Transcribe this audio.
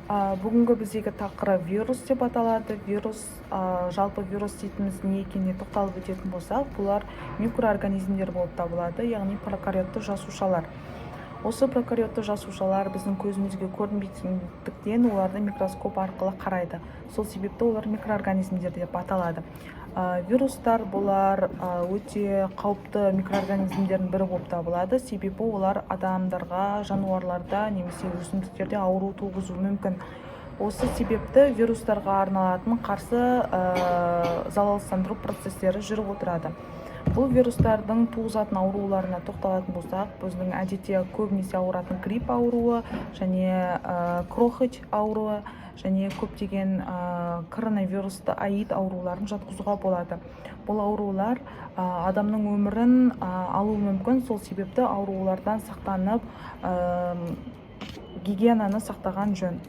Бүгінгі біздегі тақырып вирус деп аталады. Жалпы вирус дейтініміз не екеніне тоқталып өтетін болсақ, бұлар микроорганизмдер болып табылады, яғни прокариотты жасушалар. Осы прокариотты жасушалар біздің көзімізге көрінбейтіндіктен оларды микроскоп арқылы қарайды. Сол себепті олар микроорганизмдер деп аталады. Вирустар бұлар өте қауіпті микроорганизмдердің бірі болып табылады, себебі олар адамдарға, жануарларда немесе өсімдіктерде ауру туғызуы мүмкін. Осы себепті вирустарға арналатын қарсы залалсыздандыру процестері жүріп отырады. Бұл вирустардың туғызатын ауруларына тоқталатын болсақ, біздің әдетте көбінесе ауыратын грипп ауруы және крохоть ауруы және көптеген коронавирусты аид ауруларын жатқызуға болады. Бұл аурулар адамның өмірін алуы мүмкін, сол себепті аурулардан сақтанып, гигиенаны сақтаған жөн.